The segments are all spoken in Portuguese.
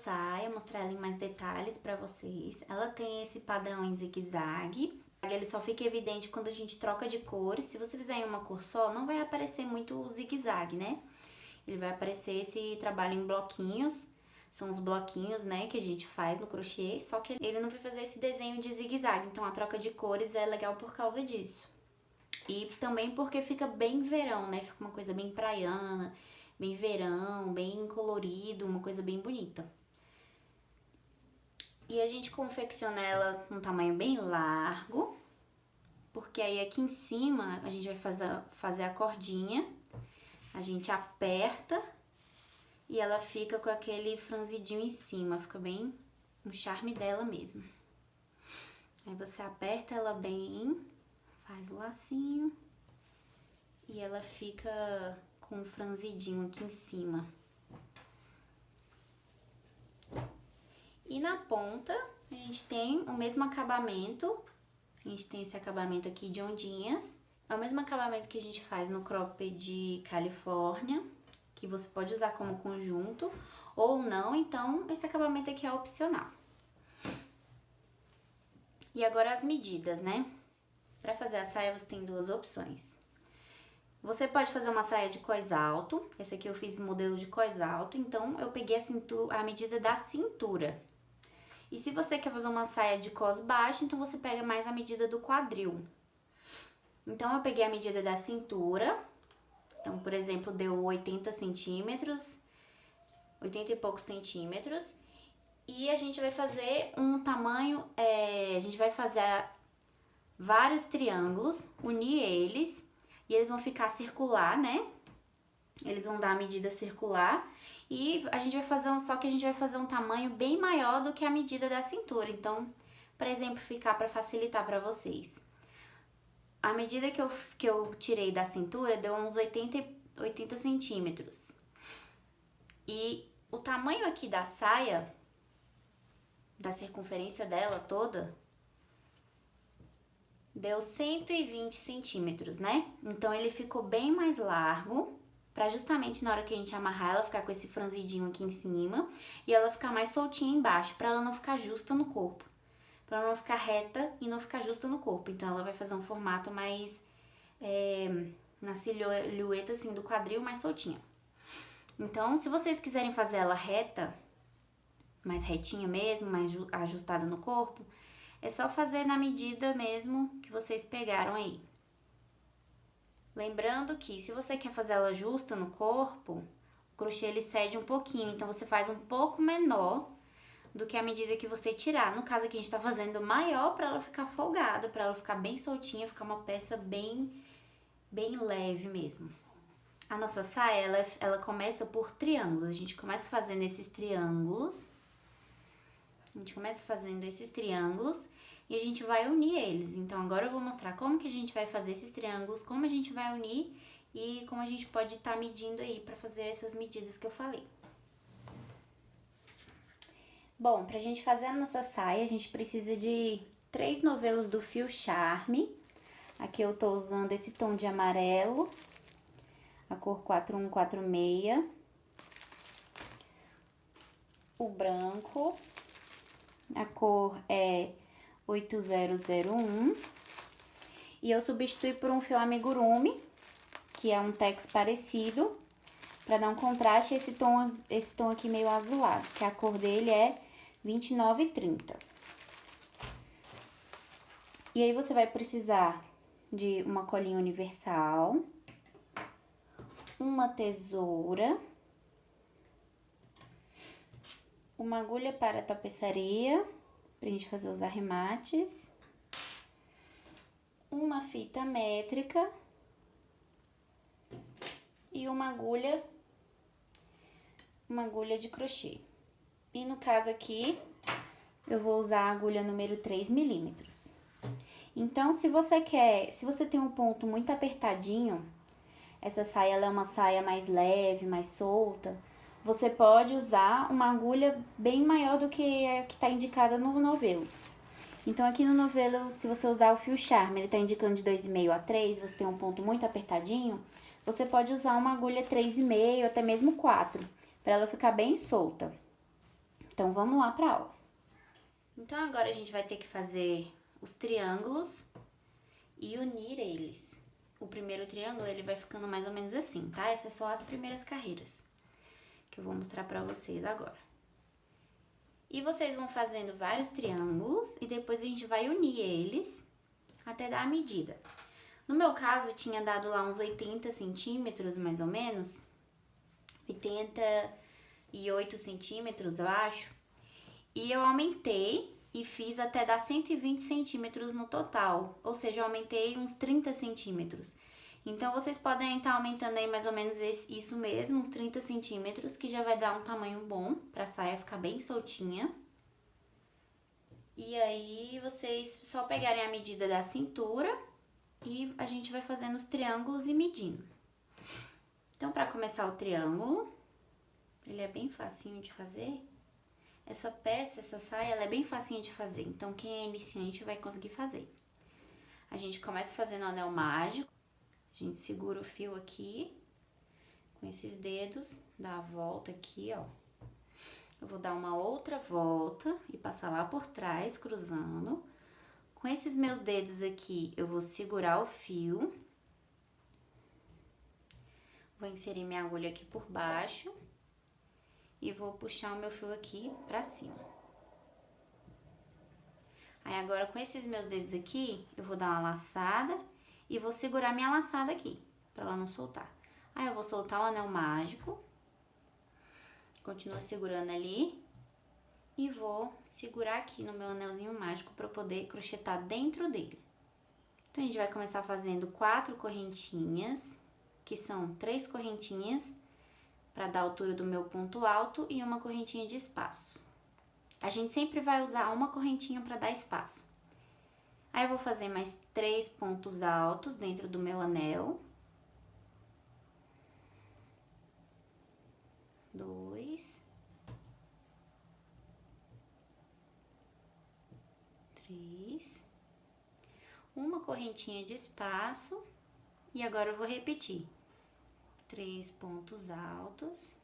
saia, mostrar ela em mais detalhes pra vocês. Ela tem esse padrão em zigue-zague. Ele só fica evidente quando a gente troca de cores. Se você fizer em uma cor só, não vai aparecer muito o zigue-zague, né? Ele vai aparecer esse trabalho em bloquinhos. São os bloquinhos, né, que a gente faz no crochê. Só que ele não vai fazer esse desenho de zigue-zague. Então, a troca de cores é legal por causa disso. E também porque fica bem verão, né? Fica uma coisa bem praiana, bem verão, bem colorido, uma coisa bem bonita. E a gente confecciona ela num tamanho bem largo, porque aí aqui em cima a gente vai fazer a cordinha, a gente aperta e ela fica com aquele franzidinho em cima, fica bem um charme dela mesmo. Aí você aperta ela bem, faz o lacinho e ela fica com um franzidinho aqui em cima. E na ponta, a gente tem o mesmo acabamento, a gente tem esse acabamento aqui de ondinhas. É o mesmo acabamento que a gente faz no cropped de Califórnia, que você pode usar como conjunto ou não, então esse acabamento aqui é opcional. E agora as medidas, né? Para fazer a saia você tem duas opções. Você pode fazer uma saia de cós alto, esse aqui eu fiz modelo de cós alto, então eu peguei a medida da cintura. E se você quer fazer uma saia de cós baixo, então você pega mais a medida do quadril. Então, eu peguei a medida da cintura. Então, por exemplo, deu 80 centímetros, 80 e poucos centímetros. E a gente vai fazer um tamanho, a gente vai fazer vários triângulos, unir eles. E eles vão ficar circular, né? Eles vão dar a medida circular. E a gente vai fazer só que a gente vai fazer um tamanho bem maior do que a medida da cintura. Então, para exemplificar, para facilitar para vocês. A medida que eu tirei da cintura deu uns 80 centímetros. E o tamanho aqui da saia, da circunferência dela toda, deu 120 centímetros, né? Então, ele ficou bem mais largo. Pra justamente na hora que a gente amarrar, ela ficar com esse franzidinho aqui em cima e ela ficar mais soltinha embaixo, pra ela não ficar justa no corpo. Pra ela não ficar reta e não ficar justa no corpo. Então, ela vai fazer um formato mais na silhueta, assim, do quadril, mais soltinha. Então, se vocês quiserem fazer ela reta, mais retinha mesmo, mais ajustada no corpo, é só fazer na medida mesmo que vocês pegaram aí. Lembrando que se você quer fazer ela justa no corpo, o crochê ele cede um pouquinho, então você faz um pouco menor do que a medida que você tirar. No caso aqui a gente tá fazendo maior pra ela ficar folgada, pra ela ficar bem soltinha, ficar uma peça bem leve mesmo. A nossa saia, ela começa por triângulos, a gente começa fazendo esses triângulos. A gente começa fazendo esses triângulos e a gente vai unir eles. Então, agora eu vou mostrar como que a gente vai fazer esses triângulos, como a gente vai unir e como a gente pode estar medindo aí pra fazer essas medidas que eu falei. Bom, pra gente fazer a nossa saia, a gente precisa de 3 novelos do fio Charme. Aqui eu tô usando esse tom de amarelo, a cor 4146. O branco, a cor é 8001. E eu substituí por um fio amigurumi, que é um tex parecido, para dar um contraste, esse tom aqui meio azulado, que a cor dele é 2930. E aí você vai precisar de uma colinha universal, uma tesoura, uma agulha para tapeçaria, pra gente fazer os arremates, uma fita métrica e uma agulha de crochê. E no caso aqui, eu vou usar a agulha número 3 milímetros. Então, se você tem um ponto muito apertadinho, essa saia ela é uma saia mais leve, mais solta, você pode usar uma agulha bem maior do que a que está indicada no novelo. Então, aqui no novelo, se você usar o fio Charme, ele está indicando de 2,5 a 3, você tem um ponto muito apertadinho, você pode usar uma agulha 3,5, até mesmo 4, para ela ficar bem solta. Então, vamos lá pra aula. Então, agora a gente vai ter que fazer os triângulos e unir eles. O primeiro triângulo, ele vai ficando mais ou menos assim, tá? Essas são as primeiras carreiras que eu vou mostrar pra vocês agora. E vocês vão fazendo vários triângulos e depois a gente vai unir eles até dar a medida. No meu caso, tinha dado lá uns 80 centímetros, mais ou menos. 88 centímetros, eu acho. E eu aumentei e fiz até dar 120 centímetros no total. Ou seja, eu aumentei uns 30 centímetros. Então, vocês podem estar aumentando aí mais ou menos isso mesmo, uns 30 centímetros, que já vai dar um tamanho bom pra saia ficar bem soltinha. E aí, vocês só pegarem a medida da cintura e a gente vai fazendo os triângulos e medindo. Então, pra começar o triângulo, ele é bem facinho de fazer. Essa peça, essa saia, ela é bem facinho de fazer. Então, quem é iniciante vai conseguir fazer. A gente começa fazendo o anel mágico. A gente segura o fio aqui, com esses dedos, dá a volta aqui, ó. Eu vou dar uma outra volta e passar lá por trás, cruzando. Com esses meus dedos aqui, eu vou segurar o fio. Vou inserir minha agulha aqui por baixo. E vou puxar o meu fio aqui pra cima. Aí, agora, com esses meus dedos aqui, eu vou dar uma laçada e vou segurar minha laçada aqui, pra ela não soltar. Aí, eu vou soltar o anel mágico. Continua segurando ali. E vou segurar aqui no meu anelzinho mágico pra eu poder crochetar dentro dele. Então, a gente vai começar fazendo 4 correntinhas, que são 3 correntinhas para dar a altura do meu ponto alto e uma correntinha de espaço. A gente sempre vai usar uma correntinha para dar espaço. Aí, eu vou fazer mais 3 pontos altos dentro do meu anel. 2. 3. Uma correntinha de espaço. E agora eu vou repetir. 3 pontos altos.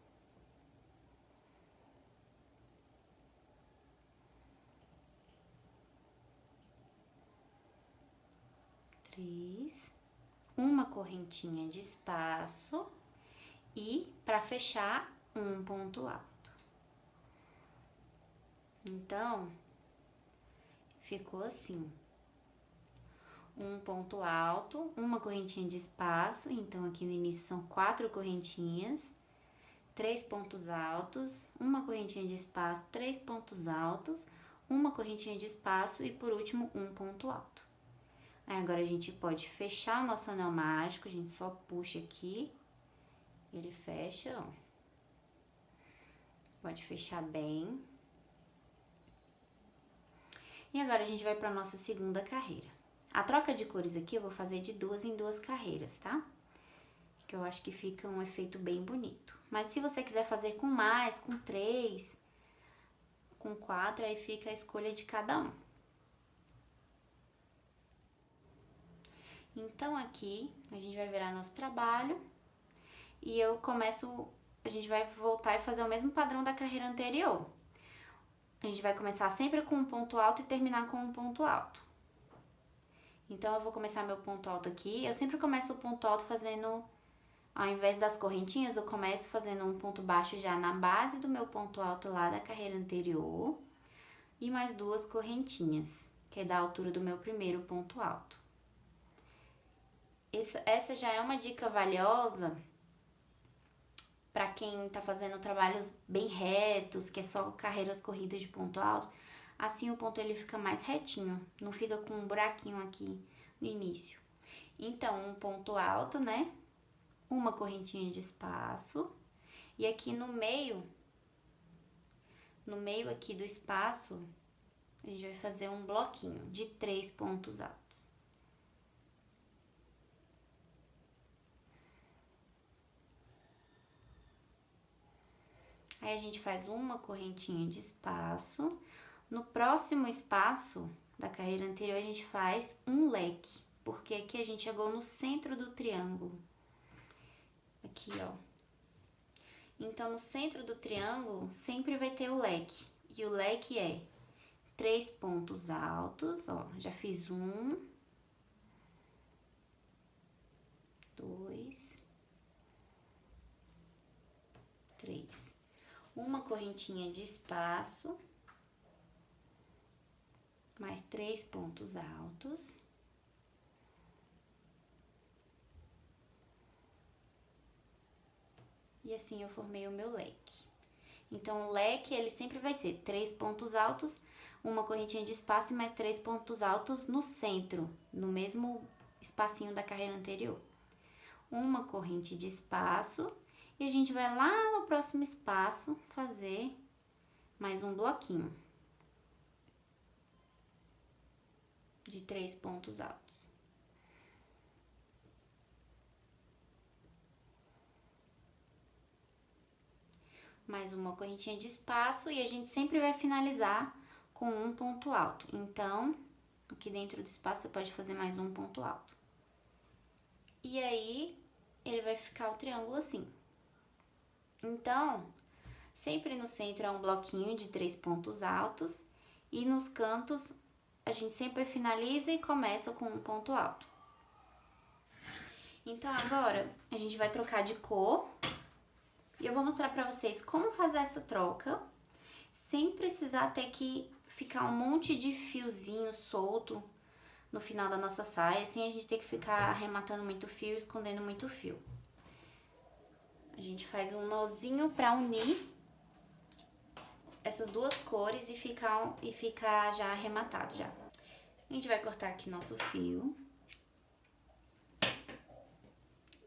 3. Uma correntinha de espaço. E para fechar, um ponto alto. Então, ficou assim. Um ponto alto, uma correntinha de espaço, então aqui no início são 4 correntinhas, 3 pontos altos, uma correntinha de espaço, 3 pontos altos, uma correntinha de espaço e por último um ponto alto. Aí, agora a gente pode fechar o nosso anel mágico, a gente só puxa aqui, ele fecha, ó. Pode fechar bem. E agora a gente vai para nossa segunda carreira. A troca de cores aqui eu vou fazer de 2 em 2 carreiras, tá? Que eu acho que fica um efeito bem bonito. Mas se você quiser fazer com mais, com 3, com 4, aí fica a escolha de cada um. Então, aqui, a gente vai virar nosso trabalho e a gente vai voltar e fazer o mesmo padrão da carreira anterior. A gente vai começar sempre com um ponto alto e terminar com um ponto alto. Então, eu vou começar meu ponto alto aqui. Eu sempre começo o ponto alto fazendo, ao invés das correntinhas, eu começo fazendo um ponto baixo já na base do meu ponto alto lá da carreira anterior. E mais 2 correntinhas, que é da altura do meu primeiro ponto alto. Essa já é uma dica valiosa para quem tá fazendo trabalhos bem retos, que é só carreiras corridas de ponto alto. Assim o ponto ele fica mais retinho, não fica com um buraquinho aqui no início. Então, um ponto alto, né? Uma correntinha de espaço. E aqui no meio aqui do espaço, a gente vai fazer um bloquinho de 3 pontos altos. Aí, a gente faz uma correntinha de espaço. No próximo espaço da carreira anterior, a gente faz um leque, porque aqui a gente chegou no centro do triângulo. Aqui, ó. Então, no centro do triângulo, sempre vai ter o leque. E o leque é 3 pontos altos, ó, já fiz 1, 2, 3. Uma correntinha de espaço, mais 3 pontos altos. E assim eu formei o meu leque. Então, o leque, ele sempre vai ser 3 pontos altos, uma correntinha de espaço e mais 3 pontos altos no centro, no mesmo espacinho da carreira anterior. Uma corrente de espaço e a gente vai lá no próximo espaço fazer mais um bloquinho de 3 pontos altos. Mais uma correntinha de espaço e a gente sempre vai finalizar com um ponto alto. Então, aqui dentro do espaço você pode fazer mais um ponto alto. E aí, ele vai ficar o triângulo assim. Então, sempre no centro é um bloquinho de 3 pontos altos e nos cantos a gente sempre finaliza e começa com um ponto alto. Então, agora a gente vai trocar de cor. E eu vou mostrar pra vocês como fazer essa troca, sem precisar ter que ficar um monte de fiozinho solto no final da nossa saia, sem a gente ter que ficar arrematando muito fio e escondendo muito fio. A gente faz um nozinho pra unir essas duas cores e ficar já arrematado já. A gente vai cortar aqui nosso fio.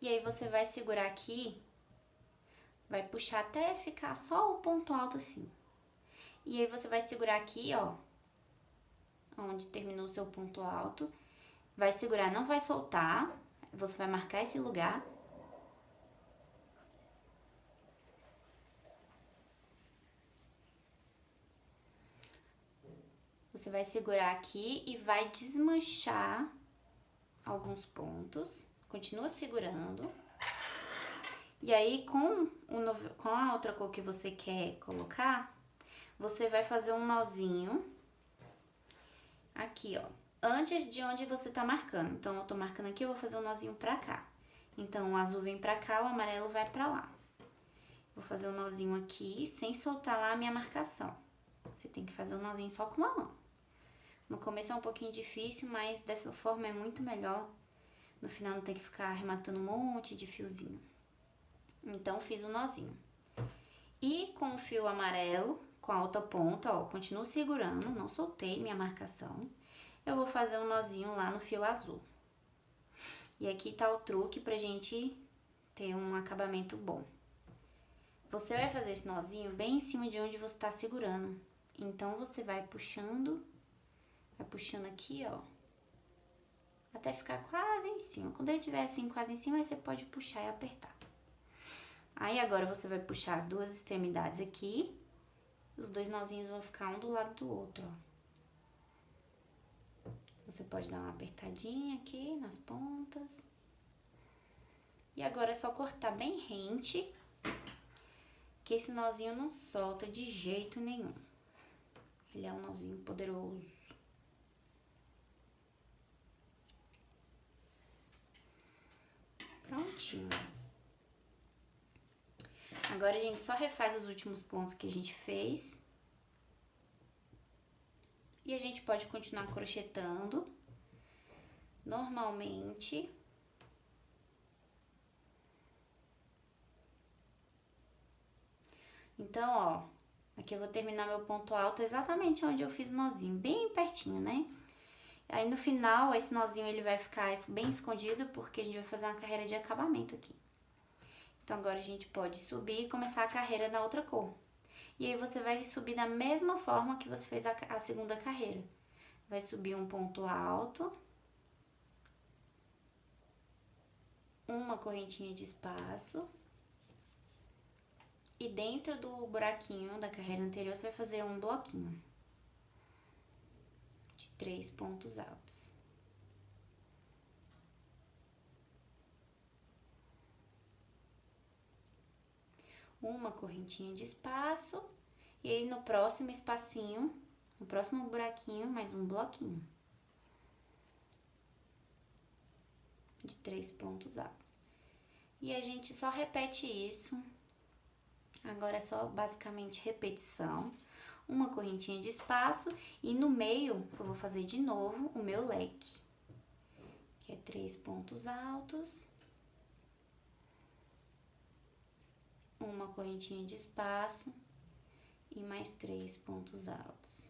E aí você vai segurar aqui, vai puxar até ficar só o ponto alto assim. E aí você vai segurar aqui, ó, onde terminou o seu ponto alto. Vai segurar, não vai soltar. Você vai marcar esse lugar. Você vai segurar aqui e vai desmanchar alguns pontos. Continua segurando. E aí, com a outra cor que você quer colocar, você vai fazer um nozinho aqui, ó, antes de onde você tá marcando. Então, eu tô marcando aqui, eu vou fazer um nozinho pra cá. Então, o azul vem pra cá, o amarelo vai pra lá. Vou fazer um nozinho aqui, sem soltar lá a minha marcação. Você tem que fazer um nozinho só com uma mão. No começo é um pouquinho difícil, mas dessa forma é muito melhor. No final não tem que ficar arrematando um monte de fiozinho. Então, fiz o nozinho. E com o fio amarelo, com a outra ponta, ó, continuo segurando, não soltei minha marcação. Eu vou fazer um nozinho lá no fio azul. E aqui tá o truque pra gente ter um acabamento bom. Você vai fazer esse nozinho bem em cima de onde você tá segurando. Então, você vai puxando aqui, ó, até ficar quase em cima. Quando ele estiver assim, quase em cima, aí você pode puxar e apertar. Aí, agora você vai puxar as duas extremidades aqui. Os dois nozinhos vão ficar um do lado do outro, ó. Você pode dar uma apertadinha aqui nas pontas. E agora é só cortar bem rente, que esse nozinho não solta de jeito nenhum. Ele é um nozinho poderoso. Prontinho. Agora a gente só refaz os últimos pontos que a gente fez. E a gente pode continuar crochetando normalmente. Então, ó, aqui eu vou terminar meu ponto alto exatamente onde eu fiz o nozinho, bem pertinho, né? Aí no final, esse nozinho ele vai ficar bem escondido, porque a gente vai fazer uma carreira de acabamento aqui. Então, agora a gente pode subir e começar a carreira na outra cor. E aí, você vai subir da mesma forma que você fez a segunda carreira. Vai subir um ponto alto. Uma correntinha de espaço. E dentro do buraquinho da carreira anterior, você vai fazer um bloquinho de 3 pontos altos. Uma correntinha de espaço E aí, no próximo espacinho, no próximo buraquinho, mais um bloquinho. De 3 pontos altos. E a gente só repete isso. Agora é só basicamente repetição. Uma correntinha de espaço e no meio eu vou fazer de novo o meu leque. Que é 3 pontos altos. Uma correntinha de espaço e mais 3 pontos altos.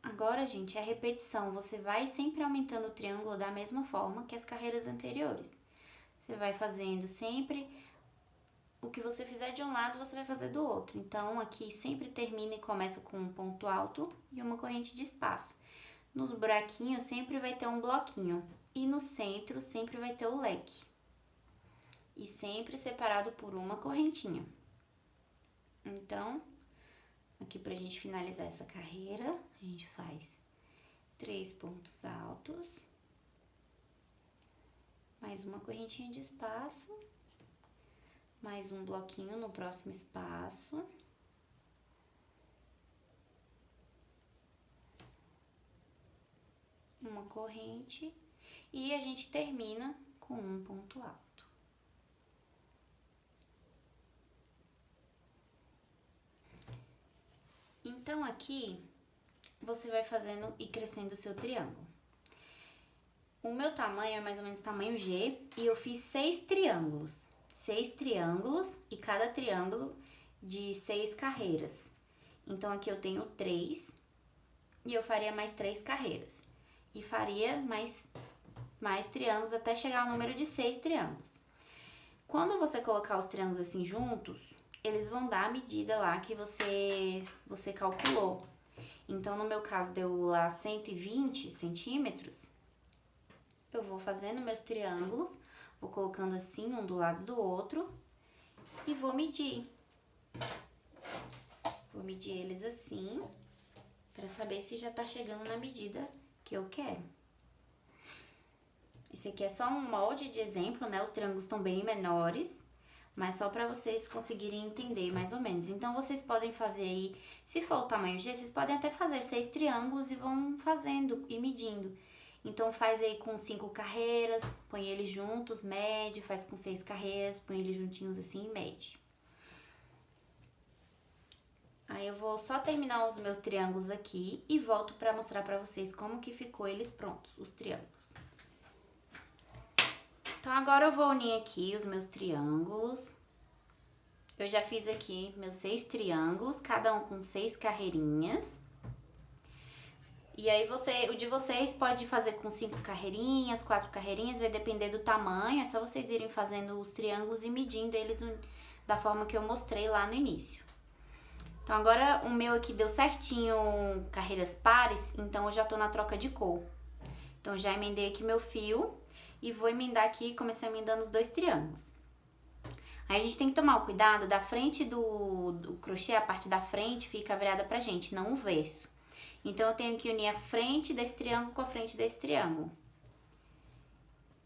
Agora, gente, é repetição. Você vai sempre aumentando o triângulo da mesma forma que as carreiras anteriores. Você vai fazendo sempre o que você fizer de um lado, você vai fazer do outro. Então, aqui sempre termina e começa com um ponto alto e uma corrente de espaço. Nos buraquinhos sempre vai ter um bloquinho e no centro sempre vai ter o leque. E sempre separado por uma correntinha. Então, aqui pra gente finalizar essa carreira, a gente faz 3 pontos altos, mais uma correntinha de espaço, mais um bloquinho no próximo espaço. Uma corrente e a gente termina com um ponto alto. Então, aqui, você vai fazendo e crescendo o seu triângulo. O meu tamanho é mais ou menos tamanho G e eu fiz 6 triângulos. 6 triângulos e cada triângulo de 6 carreiras. Então, aqui eu tenho 3 e eu faria mais 3 carreiras. E faria mais triângulos até chegar ao número de 6 triângulos. Quando você colocar os triângulos assim juntos, eles vão dar a medida lá que você calculou. Então, no meu caso, deu lá 120 centímetros. Eu vou fazendo meus triângulos, vou colocando assim, um do lado do outro, e vou medir. Vou medir eles assim, para saber se já tá chegando na medida que eu quero. Esse aqui é só um molde de exemplo, né? Os triângulos estão bem menores, mas só para vocês conseguirem entender mais ou menos. Então, vocês podem fazer aí, se for o tamanho G, vocês podem até fazer 6 triângulos e vão fazendo e medindo. Então, faz aí com 5 carreiras, põe eles juntos, mede, faz com 6 carreiras, põe eles juntinhos assim e mede. Aí, eu vou só terminar os meus triângulos aqui e volto para mostrar para vocês como que ficou eles prontos, os triângulos. Então, agora eu vou unir aqui os meus triângulos. Eu já fiz aqui meus 6 triângulos, cada um com 6 carreirinhas. E aí, o de vocês pode fazer com 5 carreirinhas, 4 carreirinhas, vai depender do tamanho. É só vocês irem fazendo os triângulos e medindo eles da forma que eu mostrei lá no início. Então, agora o meu aqui deu certinho carreiras pares, então eu já tô na troca de cor. Então, já emendei aqui meu fio. E vou emendar aqui, comecei emendando os 2 triângulos. Aí a gente tem que tomar o cuidado da frente do crochê, a parte da frente fica virada pra gente, não o verso. Então, eu tenho que unir a frente desse triângulo com a frente desse triângulo.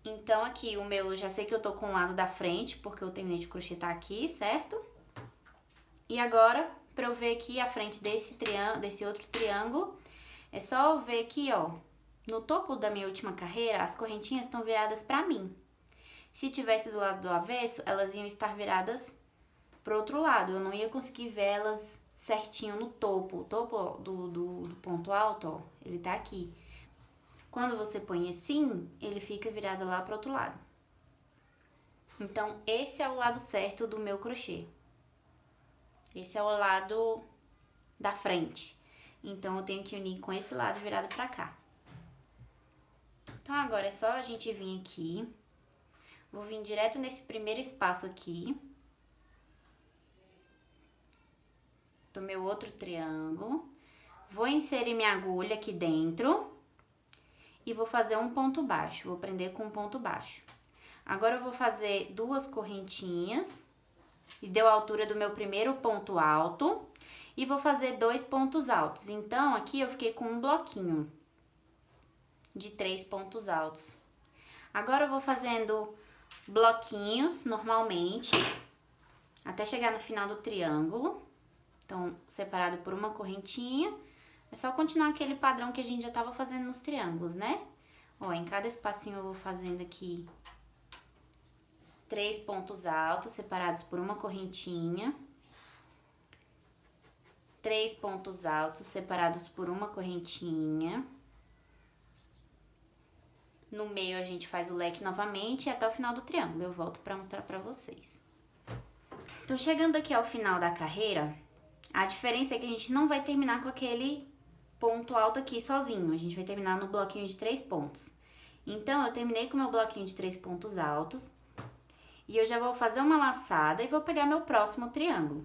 Então, aqui o meu, já sei que eu tô com o lado da frente, porque eu terminei de crochetar aqui, certo? E agora, pra eu ver aqui a frente desse outro triângulo, é só eu ver aqui, ó. No topo da minha última carreira, as correntinhas estão viradas para mim. Se tivesse do lado do avesso, elas iam estar viradas pro outro lado. Eu não ia conseguir ver elas certinho no topo. O topo do ponto alto, ó, ele tá aqui. Quando você põe assim, ele fica virado lá pro outro lado. Então, esse é o lado certo do meu crochê. Esse é o lado da frente. Então, eu tenho que unir com esse lado virado pra cá. Então, agora é só a gente vir aqui, vou vir direto nesse primeiro espaço aqui, do meu outro triângulo, vou inserir minha agulha aqui dentro e vou fazer um ponto baixo, vou prender com um ponto baixo. Agora, eu vou fazer 2 correntinhas, e deu a altura do meu primeiro ponto alto, e vou fazer 2 pontos altos. Então, aqui eu fiquei com um bloquinho de 3 pontos altos. Agora, eu vou fazendo bloquinhos normalmente até chegar no final do triângulo. Então, separado por uma correntinha. É só continuar aquele padrão que a gente já tava fazendo nos triângulos, né? Ó, em cada espacinho eu vou fazendo aqui 3 pontos altos separados por uma correntinha. 3 pontos altos separados por uma correntinha. No meio a gente faz o leque novamente e até o final do triângulo. Eu volto pra mostrar pra vocês. Então, chegando aqui ao final da carreira, a diferença é que a gente não vai terminar com aquele ponto alto aqui sozinho. A gente vai terminar no bloquinho de 3 pontos. Então, eu terminei com o meu bloquinho de 3 pontos altos. E eu já vou fazer uma laçada e vou pegar meu próximo triângulo.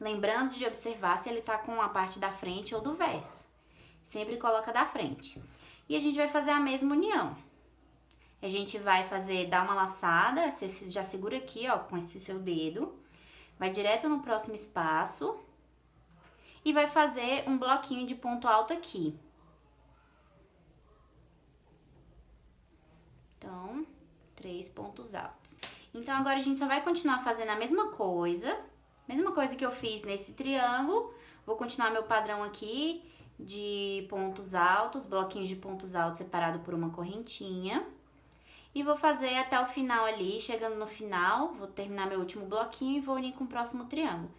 Lembrando de observar se ele tá com a parte da frente ou do verso. Sempre coloca da frente. E a gente vai fazer a mesma união. A gente vai dar uma laçada, você já segura aqui, ó, com esse seu dedo. Vai direto no próximo espaço. E vai fazer um bloquinho de ponto alto aqui. Então, 3 pontos altos. Então, agora a gente só vai continuar fazendo a mesma coisa que eu fiz nesse triângulo. Vou continuar meu padrão aqui de pontos altos, bloquinhos de pontos altos separado por uma correntinha. E vou fazer até o final ali, chegando no final, vou terminar meu último bloquinho e vou unir com o próximo triângulo.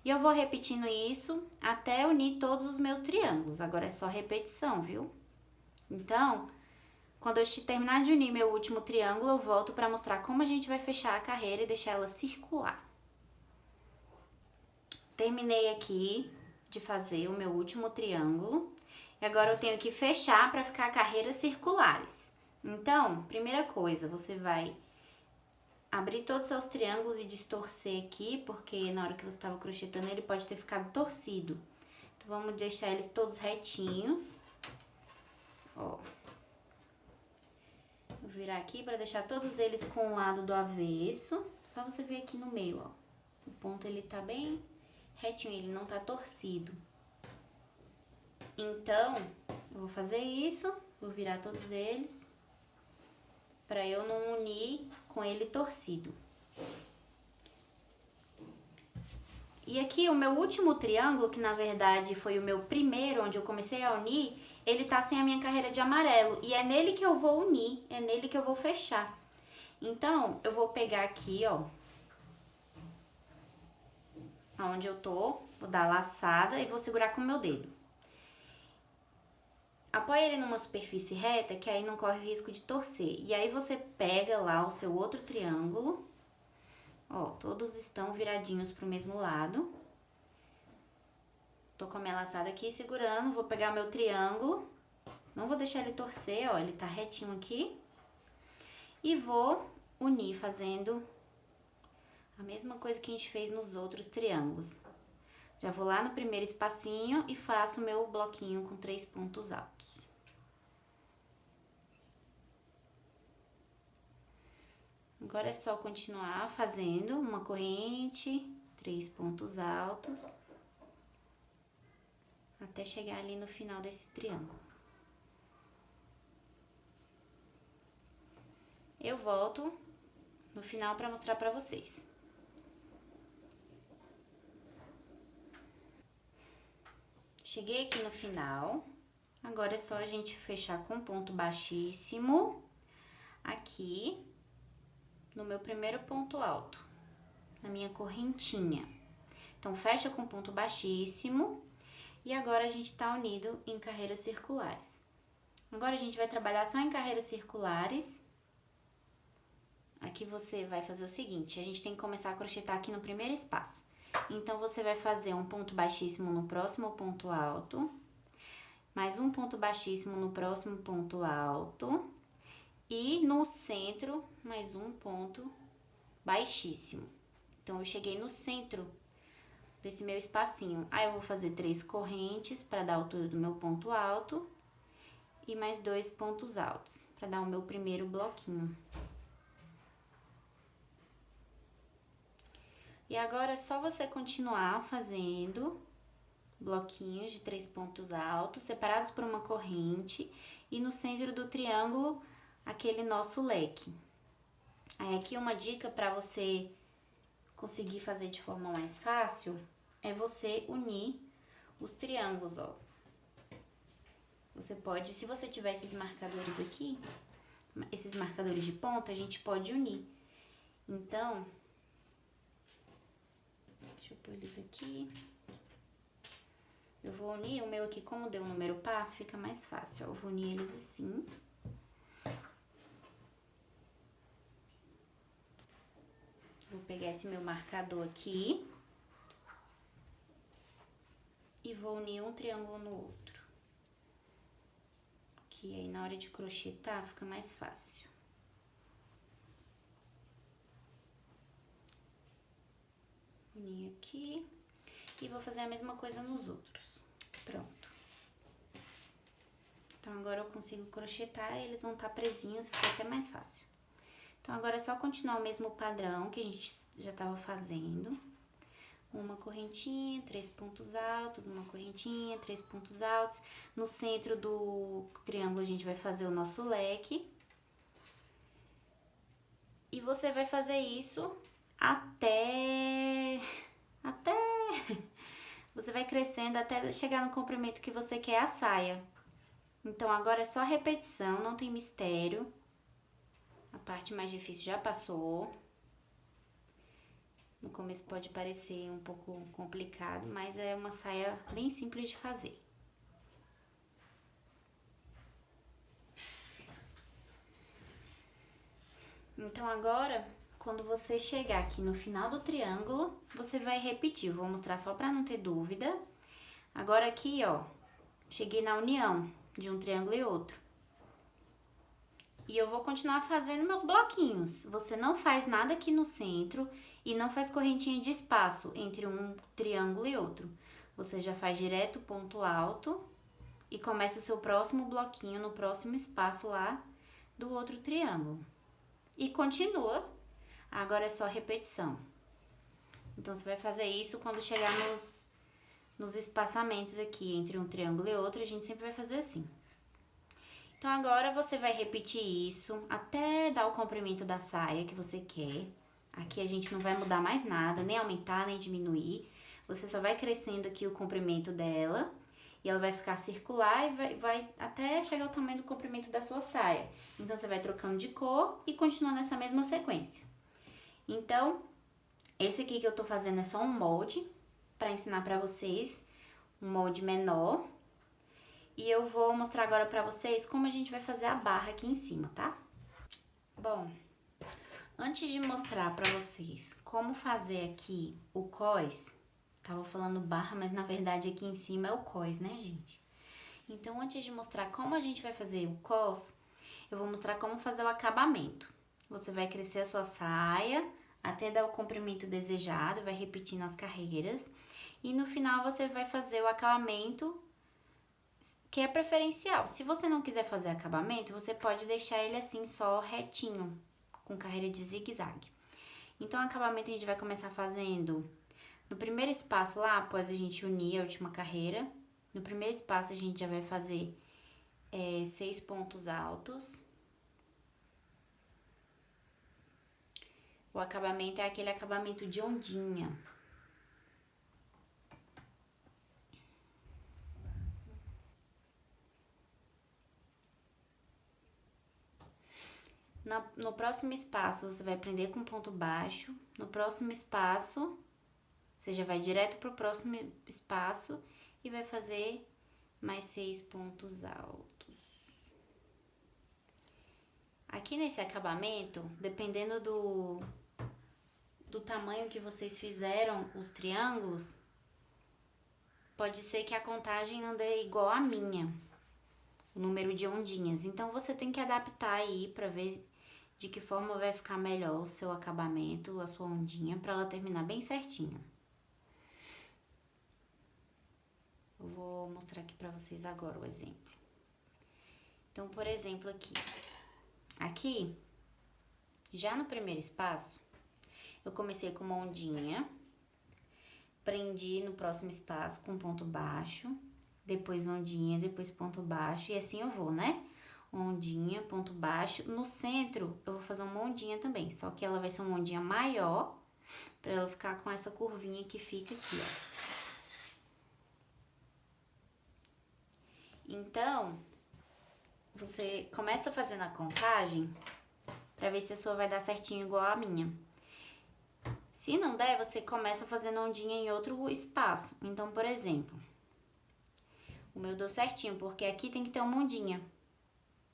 E eu vou repetindo isso até unir todos os meus triângulos. Agora é só repetição, viu? Então, quando eu terminar de unir meu último triângulo, eu volto para mostrar como a gente vai fechar a carreira e deixar ela circular. Terminei aqui de fazer o meu último triângulo. E agora eu tenho que fechar para ficar carreiras circulares. Então, primeira coisa, você vai abrir todos os seus triângulos e distorcer aqui, porque na hora que você estava crochetando ele pode ter ficado torcido. Então, vamos deixar eles todos retinhos. Ó. Vou virar aqui para deixar todos eles com o lado do avesso. Só você ver aqui no meio, ó. O ponto ele tá bem retinho, ele não tá torcido. Então, eu vou fazer isso, vou virar todos eles, para eu não unir com ele torcido. E aqui o meu último triângulo, que na verdade foi o meu primeiro, onde eu comecei a unir, ele tá sem a minha carreira de amarelo. E é nele que eu vou unir, é nele que eu vou fechar. Então, eu vou pegar aqui, ó, onde eu tô, vou dar a laçada e vou segurar com o meu dedo. Apoia ele numa superfície reta, que aí não corre o risco de torcer. E aí você pega lá o seu outro triângulo. Ó, todos estão viradinhos pro mesmo lado. Tô com a minha laçada aqui segurando, vou pegar o meu triângulo. Não vou deixar ele torcer, ó, ele tá retinho aqui. E vou unir fazendo a mesma coisa que a gente fez nos outros triângulos. Já vou lá no primeiro espacinho e faço o meu bloquinho com 3 pontos altos. Agora é só continuar fazendo uma corrente, 3 pontos altos, até chegar ali no final desse triângulo. Eu volto no final para mostrar para vocês. Cheguei aqui no final, agora é só a gente fechar com ponto baixíssimo, aqui, no meu primeiro ponto alto, na minha correntinha. Então, fecha com ponto baixíssimo, e agora a gente tá unido em carreiras circulares. Agora, a gente vai trabalhar só em carreiras circulares. Aqui você vai fazer o seguinte, a gente tem que começar a crochetar aqui no primeiro espaço. Então, você vai fazer um ponto baixíssimo no próximo ponto alto, mais um ponto baixíssimo no próximo ponto alto, e no centro, mais um ponto baixíssimo. Então, eu cheguei no centro desse meu espacinho. Aí, eu vou fazer 3 correntes para dar a altura do meu ponto alto, e mais 2 pontos altos, para dar o meu primeiro bloquinho. E agora é só você continuar fazendo bloquinhos de 3 pontos altos, separados por uma corrente, e no centro do triângulo, aquele nosso leque. Aí aqui uma dica para você conseguir fazer de forma mais fácil, é você unir os triângulos, ó. Você pode, se você tiver esses marcadores aqui, esses marcadores de ponta, a gente pode unir. Então, deixa eu pôr eles aqui. Eu vou unir o meu aqui, como deu um número par, fica mais fácil, ó. Eu vou unir eles assim. Vou pegar esse meu marcador aqui. E vou unir um triângulo no outro. Que aí na hora de crochetar fica mais fácil. Unir aqui. E vou fazer a mesma coisa nos outros. Pronto. Então, agora eu consigo crochetar e eles vão estar presinhos, fica até mais fácil. Então, agora é só continuar o mesmo padrão que a gente já estava fazendo. Uma correntinha, 3 pontos altos, uma correntinha, 3 pontos altos. No centro do triângulo a gente vai fazer o nosso leque. E você vai fazer isso até você vai crescendo até chegar no comprimento que você quer a saia. Então, agora é só repetição, não tem mistério. A parte mais difícil já passou. No começo pode parecer um pouco complicado, mas é uma saia bem simples de fazer. Então, agora, quando você chegar aqui no final do triângulo, você vai repetir. Vou mostrar só para não ter dúvida. Agora aqui, ó, cheguei na união de um triângulo e outro. E eu vou continuar fazendo meus bloquinhos. Você não faz nada aqui no centro e não faz correntinha de espaço entre um triângulo e outro. Você já faz direto ponto alto e começa o seu próximo bloquinho no próximo espaço lá do outro triângulo. E continua. Agora é só repetição. Então, você vai fazer isso quando chegar nos espaçamentos aqui entre um triângulo e outro, a gente sempre vai fazer assim. Então, agora você vai repetir isso até dar o comprimento da saia que você quer. Aqui a gente não vai mudar mais nada, nem aumentar, nem diminuir. Você só vai crescendo aqui o comprimento dela. E ela vai ficar circular e vai até chegar ao tamanho do comprimento da sua saia. Então, você vai trocando de cor e continua nessa mesma sequência. Então, esse aqui que eu tô fazendo é só um molde para ensinar pra vocês, um molde menor. E eu vou mostrar agora pra vocês como a gente vai fazer a barra aqui em cima, tá? Bom, antes de mostrar pra vocês como fazer aqui o cós, tava falando barra, mas na verdade aqui em cima é o cós, né, gente? Então, antes de mostrar como a gente vai fazer o cós, eu vou mostrar como fazer o acabamento. Você vai crescer a sua saia até dar o comprimento desejado, vai repetindo as carreiras. E no final você vai fazer o acabamento que é preferencial. Se você não quiser fazer acabamento, você pode deixar ele assim só retinho, com carreira de zigue-zague. Então, o acabamento a gente vai começar fazendo no primeiro espaço lá, após a gente unir a última carreira. No primeiro espaço a gente já vai fazer 6 pontos altos. O acabamento é aquele acabamento de ondinha. No próximo espaço, você vai prender com ponto baixo. No próximo espaço, você já vai direto pro próximo espaço e vai fazer mais 6 pontos altos. Aqui nesse acabamento, dependendo do tamanho que vocês fizeram os triângulos, pode ser que a contagem não dê igual a minha, o número de ondinhas. Então, você tem que adaptar aí pra ver de que forma vai ficar melhor o seu acabamento, a sua ondinha, pra ela terminar bem certinho. Eu vou mostrar aqui pra vocês agora o exemplo. Então, por exemplo, aqui, já no primeiro espaço, eu comecei com uma ondinha, prendi no próximo espaço com ponto baixo, depois ondinha, depois ponto baixo, e assim eu vou, né? Ondinha, ponto baixo. No centro, eu vou fazer uma ondinha também, só que ela vai ser uma ondinha maior, pra ela ficar com essa curvinha que fica aqui, ó. Então, você começa fazendo a contagem pra ver se a sua vai dar certinho igual a minha. Se não der, você começa fazendo ondinha em outro espaço. Então, por exemplo, o meu deu certinho, porque aqui tem que ter uma ondinha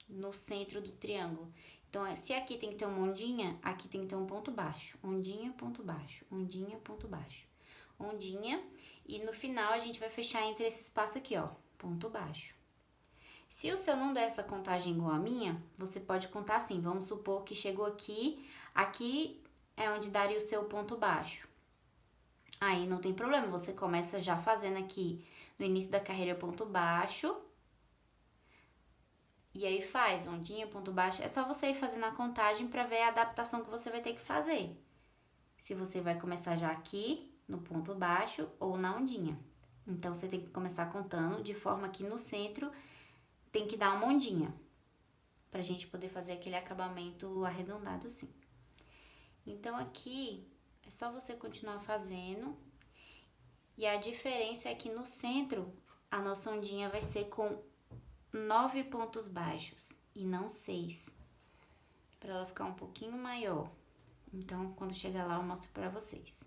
no centro do triângulo. Então, se aqui tem que ter uma ondinha, aqui tem que ter um ponto baixo. Ondinha, ponto baixo. Ondinha, ponto baixo. Ondinha. E no final, a gente vai fechar entre esse espaço aqui, ó. Ponto baixo. Se o seu não der essa contagem igual a minha, você pode contar assim. Vamos supor que chegou aqui. Aqui é onde daria o seu ponto baixo. Aí não tem problema. Você começa já fazendo aqui no início da carreira ponto baixo. E aí faz ondinha, ponto baixo. É só você ir fazendo a contagem para ver a adaptação que você vai ter que fazer. Se você vai começar já aqui, no ponto baixo ou na ondinha. Então, você tem que começar contando de forma que no centro tem que dar uma ondinha. Pra gente poder fazer aquele acabamento arredondado assim. Então, aqui é só você continuar fazendo. E a diferença é que no centro, a nossa ondinha vai ser com 9 pontos baixos e não 6, para ela ficar um pouquinho maior. Então, quando chegar lá, eu mostro para vocês.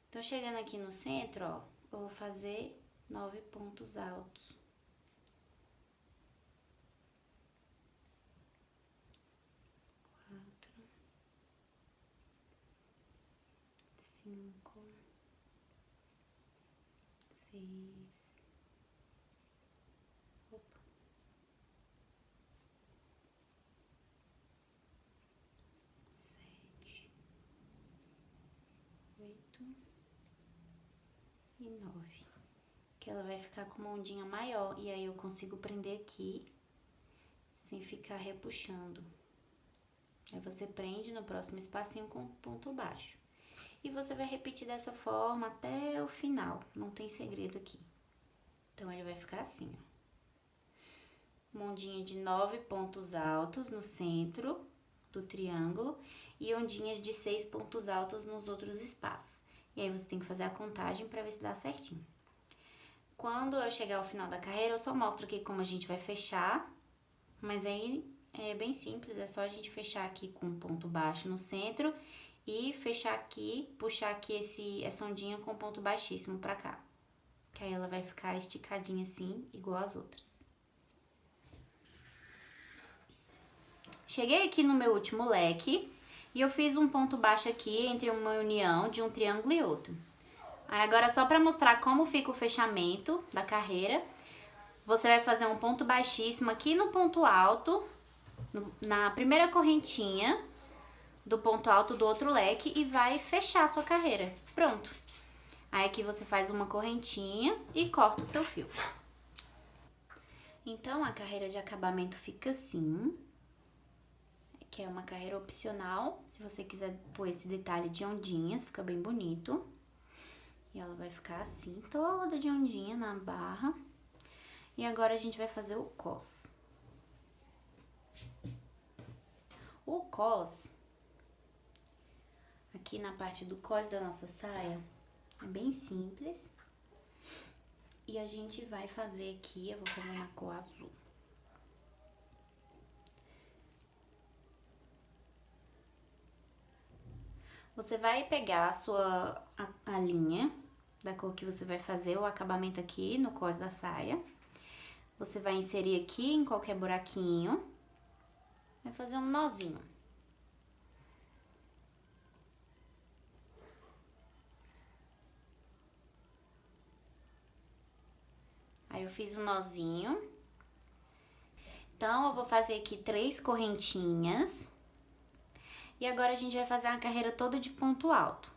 Então, chegando aqui no centro, ó, eu vou fazer 9 pontos altos. 4, 5, 6, 8 e 9. Que ela vai ficar com uma ondinha maior. E aí eu consigo prender aqui, sem ficar repuxando. Aí você prende no próximo espacinho com ponto baixo. E você vai repetir dessa forma até o final. Não tem segredo aqui. Então, ele vai ficar assim, ó. Uma ondinha de 9 pontos altos no centro do triângulo e ondinhas de 6 pontos altos nos outros espaços. E aí, você tem que fazer a contagem para ver se dá certinho. Quando eu chegar ao final da carreira, eu só mostro aqui como a gente vai fechar. Mas aí, é bem simples, é só a gente fechar aqui com um ponto baixo no centro e fechar aqui, puxar aqui essa ondinha com ponto baixíssimo pra cá. Que aí ela vai ficar esticadinha assim, igual as outras. Cheguei aqui no meu último leque e eu fiz um ponto baixo aqui entre uma união de um triângulo e outro. Aí agora, só pra mostrar como fica o fechamento da carreira, você vai fazer um ponto baixíssimo aqui no ponto alto, na primeira correntinha do ponto alto do outro leque e vai fechar a sua carreira. Pronto. Aí aqui você faz uma correntinha e corta o seu fio. Então, a carreira de acabamento fica assim, que é uma carreira opcional. Se você quiser pôr esse detalhe de ondinhas, fica bem bonito. E ela vai ficar assim, toda de ondinha na barra. E agora a gente vai fazer o cos. O cos, aqui na parte do cos da nossa saia, é bem simples. E a gente vai fazer aqui, eu vou fazer na cor azul. Você vai pegar a linha da cor que você vai fazer o acabamento aqui no cos da saia. Você vai inserir aqui em qualquer buraquinho. Vai fazer um nozinho. Aí, eu fiz um nozinho. Então, eu vou fazer aqui 3 correntinhas. E agora, a gente vai fazer a carreira toda de ponto alto.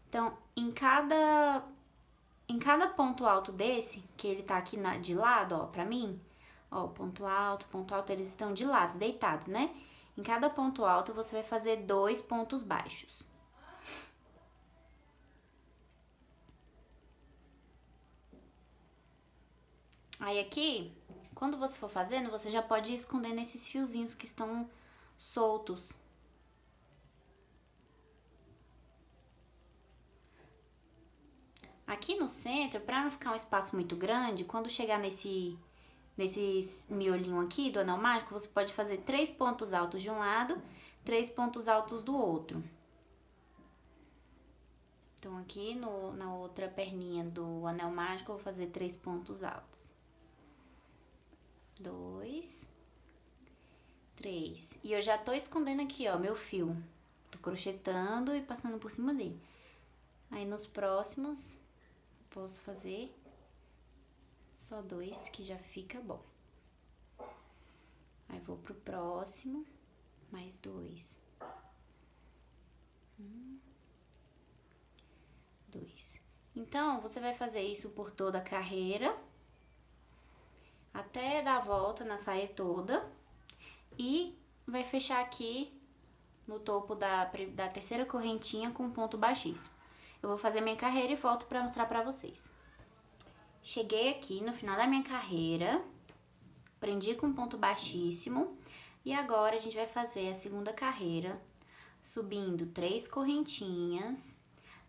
Então, em cada ponto alto desse, que ele tá aqui de lado, ó, pra mim, ó, ponto alto, eles estão de lado, deitados, né? Em cada ponto alto, você vai fazer 2 pontos baixos. Aí aqui, quando você for fazendo, você já pode ir escondendo esses fiozinhos que estão soltos Aqui no centro, pra não ficar um espaço muito grande, quando chegar nesse miolinho aqui do anel mágico, você pode fazer 3 pontos altos de um lado, 3 pontos altos do outro. Então, aqui na outra perninha do anel mágico, eu vou fazer 3 pontos altos. 2, 3. E eu já tô escondendo aqui, ó, meu fio. Tô crochetando e passando por cima dele. Aí, nos próximos, posso fazer só 2, que já fica bom. Aí, vou pro próximo, mais 2. 2. Então, você vai fazer isso por toda a carreira, até dar a volta na saia toda, e vai fechar aqui no topo da terceira correntinha com ponto baixíssimo. Eu vou fazer minha carreira e volto pra mostrar pra vocês. Cheguei aqui no final da minha carreira, prendi com ponto baixíssimo, e agora a gente vai fazer a segunda carreira, subindo 3 correntinhas.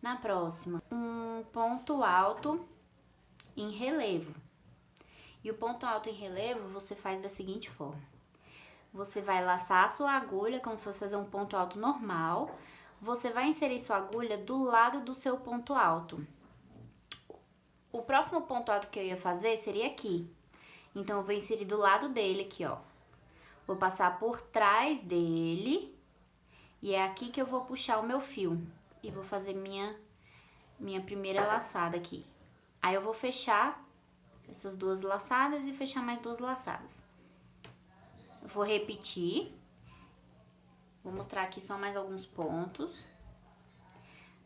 Na próxima, um ponto alto em relevo. E o ponto alto em relevo você faz da seguinte forma. Você vai laçar a sua agulha como se fosse fazer um ponto alto normal. Você vai inserir sua agulha do lado do seu ponto alto. O próximo ponto alto que eu ia fazer seria aqui. Então, eu vou inserir do lado dele aqui, ó. Vou passar por trás dele. E é aqui que eu vou puxar o meu fio. E vou fazer minha primeira laçada aqui. Aí, eu vou fechar essas 2 laçadas e fechar mais 2 laçadas. Eu vou repetir. Vou mostrar aqui só mais alguns pontos.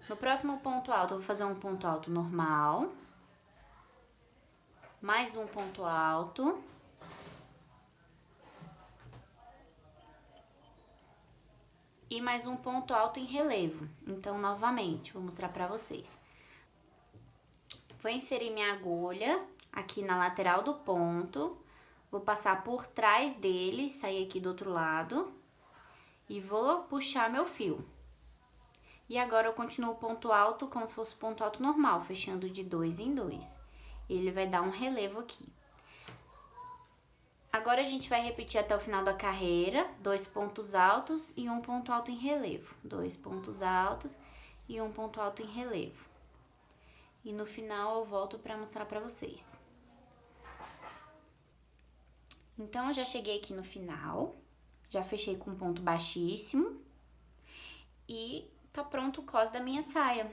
No próximo ponto alto, eu vou fazer um ponto alto normal. Mais um ponto alto. E mais um ponto alto em relevo. Então, novamente, vou mostrar pra vocês. Vou inserir minha agulha aqui na lateral do ponto. Vou passar por trás dele, sair aqui do outro lado. E vou puxar meu fio. E agora eu continuo o ponto alto como se fosse ponto alto normal, fechando de 2 em 2. Ele vai dar um relevo aqui. Agora, a gente vai repetir até o final da carreira, 2 pontos altos e um ponto alto em relevo. 2 pontos altos e um ponto alto em relevo. E no final, eu volto para mostrar para vocês. Então, eu já cheguei aqui no final, já fechei com ponto baixíssimo e tá pronto o cos da minha saia.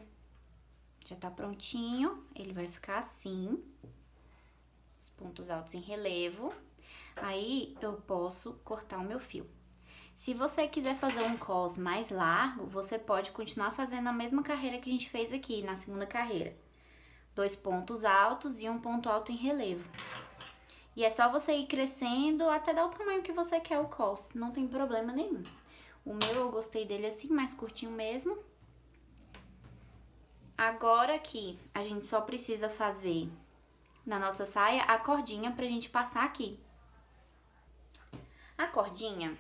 Já tá prontinho, ele vai ficar assim, os pontos altos em relevo. Aí, eu posso cortar o meu fio. Se você quiser fazer um cos mais largo, você pode continuar fazendo a mesma carreira que a gente fez aqui, na segunda carreira. 2 pontos altos e um ponto alto em relevo. E é só você ir crescendo até dar o tamanho que você quer o cos, não tem problema nenhum. O meu, eu gostei dele assim, mais curtinho mesmo. Agora aqui, a gente só precisa fazer na nossa saia a cordinha pra gente passar aqui. A cordinha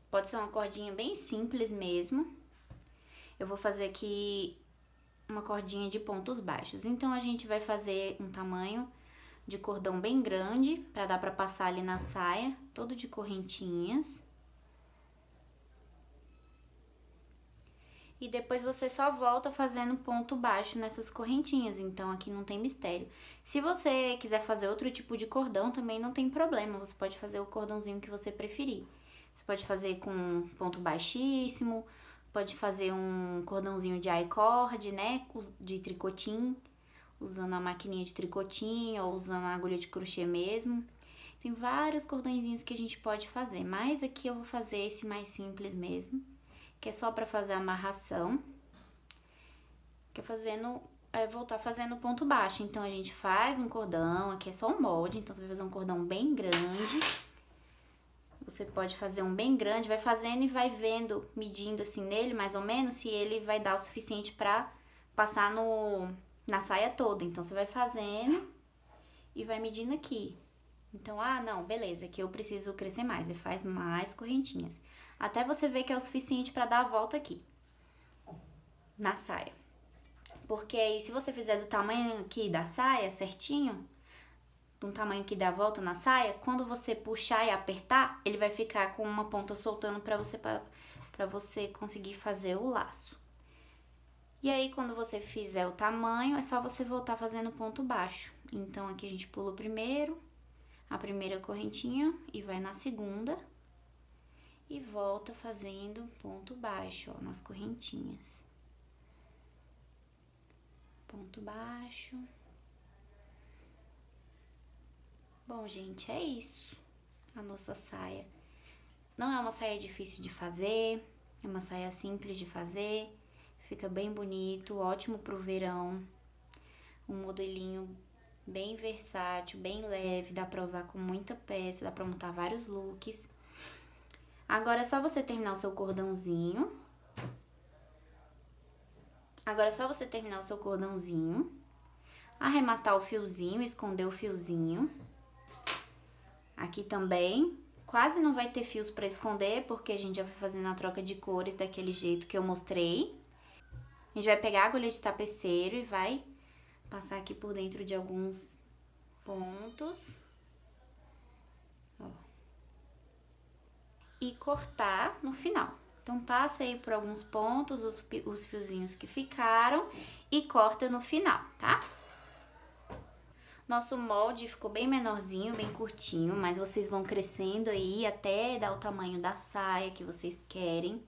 pode ser uma cordinha bem simples mesmo. Eu vou fazer aqui uma cordinha de pontos baixos. Então, a gente vai fazer um tamanho de cordão bem grande, pra dar pra passar ali na saia, todo de correntinhas. E depois você só volta fazendo ponto baixo nessas correntinhas, então aqui não tem mistério. Se você quiser fazer outro tipo de cordão, também não tem problema, você pode fazer o cordãozinho que você preferir. Você pode fazer com ponto baixíssimo, pode fazer um cordãozinho de I-cord, né, de tricotinho, usando a maquininha de tricotinho ou usando a agulha de crochê mesmo. Tem vários cordõezinhos que a gente pode fazer, mas aqui eu vou fazer esse mais simples mesmo, que é só pra fazer a amarração, que é voltar fazendo ponto baixo. Então, a gente faz um cordão, aqui é só um molde, então você vai fazer um cordão bem grande. Você pode fazer um bem grande, vai fazendo e vai vendo, medindo assim nele, mais ou menos, se ele vai dar o suficiente pra passar na saia toda. Então, você vai fazendo e vai medindo aqui. Então, não, beleza, aqui eu preciso crescer mais, e faz mais correntinhas. Até você ver que é o suficiente pra dar a volta aqui, na saia. Porque aí, se você fizer do tamanho aqui da saia, certinho, do tamanho que dá a volta na saia, quando você puxar e apertar, ele vai ficar com uma ponta soltando pra você conseguir fazer o laço. E aí, quando você fizer o tamanho, é só você voltar fazendo ponto baixo. Então, aqui a gente pula o primeiro, a primeira correntinha e vai na segunda. E volta fazendo ponto baixo, ó, nas correntinhas. Ponto baixo. Bom, gente, é isso. A nossa saia. Não é uma saia difícil de fazer, é uma saia simples de fazer. Fica bem bonito, ótimo pro verão. Um modelinho bem versátil, bem leve, dá pra usar com muita peça, dá pra montar vários looks. Agora é só você terminar o seu cordãozinho. Arrematar o fiozinho, esconder o fiozinho. Aqui também, quase não vai ter fios pra esconder, porque a gente já vai fazendo a troca de cores daquele jeito que eu mostrei. A gente vai pegar a agulha de tapeceiro e vai passar aqui por dentro de alguns pontos. Ó. E cortar no final. Então, passa aí por alguns pontos, os fiozinhos que ficaram e corta no final, tá? Nosso molde ficou bem menorzinho, bem curtinho, mas vocês vão crescendo aí até dar o tamanho da saia que vocês querem.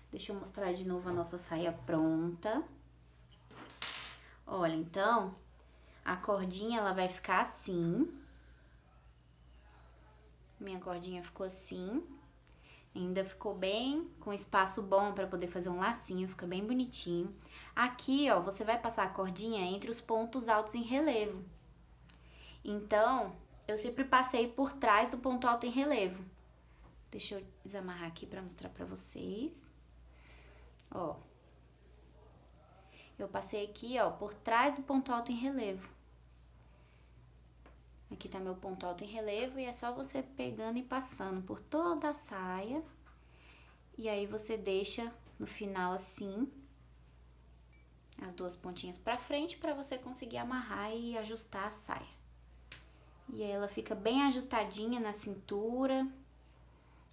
Deixa eu mostrar de novo a nossa saia pronta. Olha, então, a cordinha, ela vai ficar assim. Minha cordinha ficou assim. Ainda ficou bem, com espaço bom para poder fazer um lacinho, fica bem bonitinho. Aqui, ó, você vai passar a cordinha entre os pontos altos em relevo. Então, eu sempre passei por trás do ponto alto em relevo. Deixa eu desamarrar aqui para mostrar para vocês. Ó. Eu passei aqui, ó, por trás do ponto alto em relevo. Aqui tá meu ponto alto em relevo e é só você pegando e passando por toda a saia. E aí você deixa no final assim, as duas pontinhas pra frente pra você conseguir amarrar e ajustar a saia. E aí ela fica bem ajustadinha na cintura,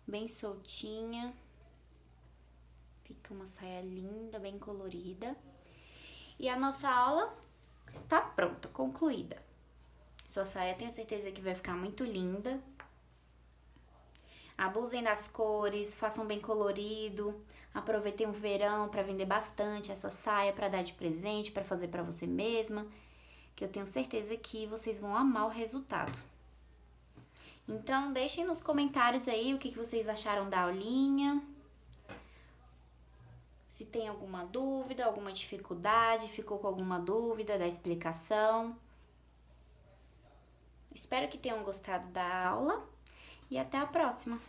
bem soltinha. Fica uma saia linda, bem colorida. E a nossa aula está pronta, concluída. Sua saia, tenho certeza que vai ficar muito linda. Abusem das cores, façam bem colorido. Aproveitem o verão para vender bastante essa saia, para dar de presente, para fazer para você mesma. Que eu tenho certeza que vocês vão amar o resultado. Então, deixem nos comentários aí o que vocês acharam da aulinha. Se tem alguma dúvida, alguma dificuldade, ficou com alguma dúvida da explicação. Espero que tenham gostado da aula e até a próxima!